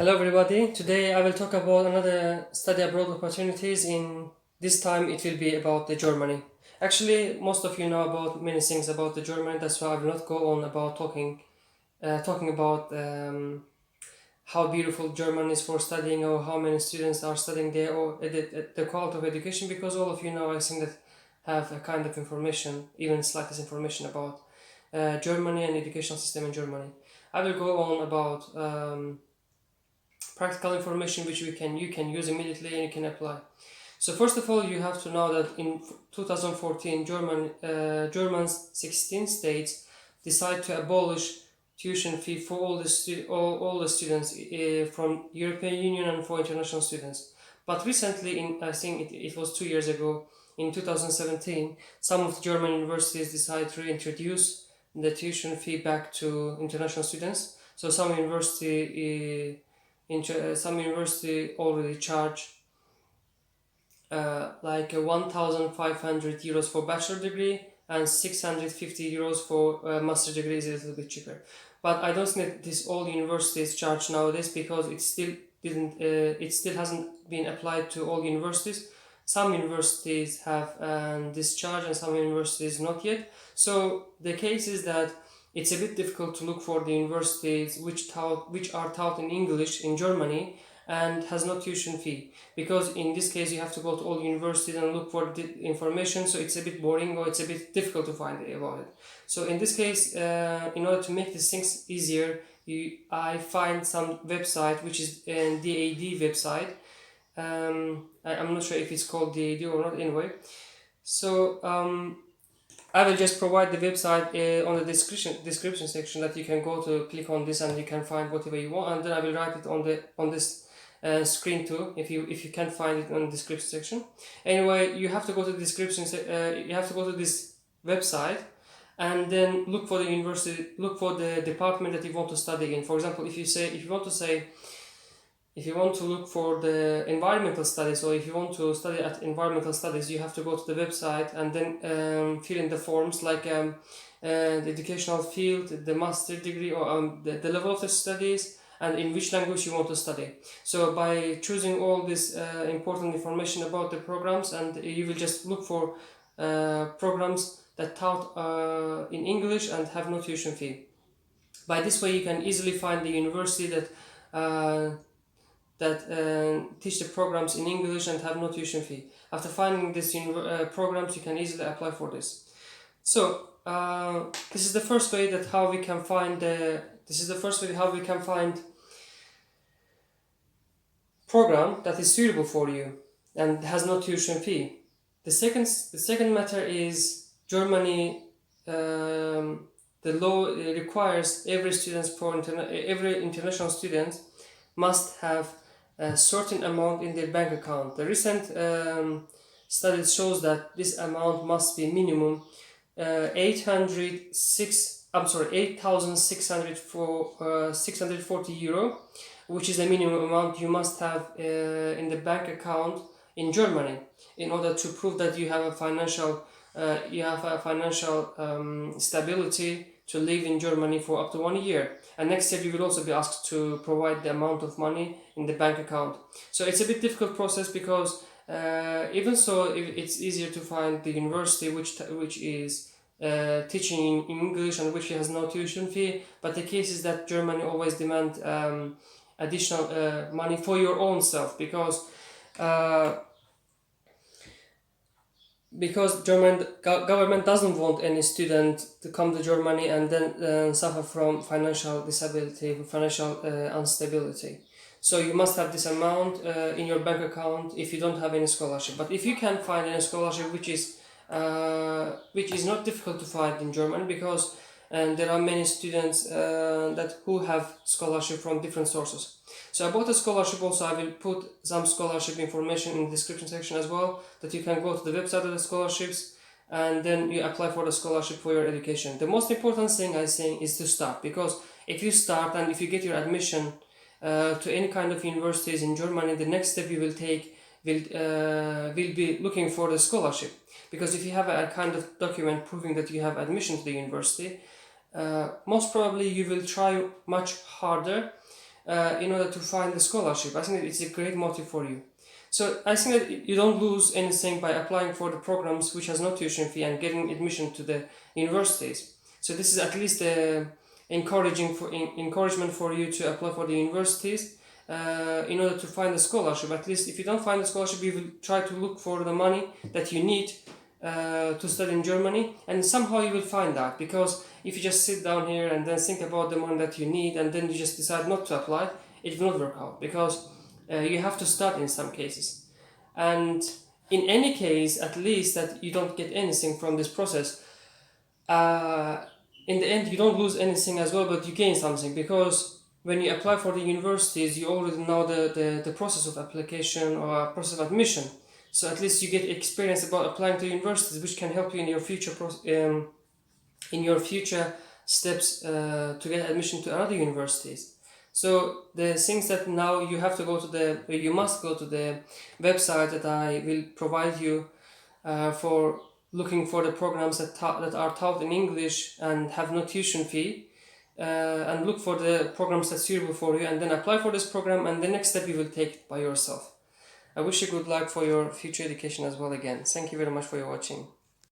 Hello everybody. Today I will talk about another study abroad opportunities. In this time it will be about the Germany. Actually, most of you know about many things about the Germany. That's why I will not go on about talking about how beautiful Germany is for studying or how many students are studying there or the quality of education, because all of you know, I think, that have a kind of information, even slightest information about Germany and educational system in Germany. I will go on about practical information which you can use immediately and you can apply. So first of all, you have to know that in 2014, German's 16 states decided to abolish tuition fee for all the students from European Union and for international students. But recently, I think it was 2 years ago, in 2017, some of the German universities decided to reintroduce the tuition fee back to international students. So some university already charge like 1,500 euros for bachelor degree and 650 euros for master degree. Is a little bit cheaper. But I don't think this all universities charge nowadays, because it still hasn't been applied to all universities. Some universities have this charge and some universities not yet. So the case is that it's a bit difficult to look for the universities which are taught in English in Germany and has no tuition fee, because in this case you have to go to all universities and look for the information, so it's a bit boring or it's a bit difficult to find about it. So in this case, in order to make these things easier, I find some website which is a DAAD website. I'm not sure if it's called DAAD or not, anyway. So I will just provide the website on the description section, that you can go to click on this and you can find whatever you want, and then I will write it on this screen too, if you can find it on the description section. Anyway, you have to go to the description. You have to go to this website and then look for the university, look for the department that you want to study in. For example, if you want to look for the environmental studies, or if you want to study at environmental studies, you have to go to the website and then fill in the forms, like the educational field, the master degree, or the level of the studies, and in which language you want to study. So by choosing all this important information about the programs, and you will just look for programs that taught in English and have no tuition fee. By this way, you can easily find the university that teach the programs in English and have no tuition fee. After finding these programs, you can easily apply for this. So this is the first way that how we can find program that is suitable for you and has no tuition fee. The second matter is Germany. The law requires every international student must have a certain amount in their bank account. The recent study shows that this amount must be minimum 8,640 euro, which is the minimum amount you must have in the bank account in Germany, in order to prove that you have a financial stability to live in Germany for up to 1 year. And next year you will also be asked to provide the amount of money in the bank account. So it's a bit difficult process, because even so, it's easier to find the university which is teaching in English and which has no tuition fee. But the case is that Germany always demand additional money for your own self, because German government doesn't want any student to come to Germany and then suffer from financial disability, financial instability. So you must have this amount in your bank account if you don't have any scholarship. But if you can find any scholarship which is not difficult to find in Germany, because there are many students who have scholarship from different sources. So about the scholarship also, I will put some scholarship information in the description section as well, that you can go to the website of the scholarships and then you apply for the scholarship for your education. The most important thing, I think, is to start, because if you start and if you get your admission to any kind of universities in Germany, the next step you will take will be looking for the scholarship. Because if you have a kind of document proving that you have admission to the university, most probably you will try much harder in order to find the scholarship. I think that it's a great motive for you. So I think that you don't lose anything by applying for the programs which has no tuition fee and getting admission to the universities. So this is at least encouragement for you to apply for the universities in order to find a scholarship. At least if you don't find a scholarship, you will try to look for the money that you need to study in Germany, and somehow you will find that. Because if you just sit down here and then think about the money that you need and then you just decide not to apply, it will not work out, because you have to start in some cases. And in any case, at least that you don't get anything from this process, in the end you don't lose anything as well, but you gain something, because when you apply for the universities, you already know the process of application or process of admission. So at least you get experience about applying to universities, which can help you in your future steps to get admission to other universities. So the things that now you must go to the website that I will provide you for looking for the programs that are taught in English and have no tuition fee, and look for the programs that's suitable for you, and then apply for this program, and the next step you will take it by yourself. I wish you good luck for your future education as well again. Thank you very much for your watching.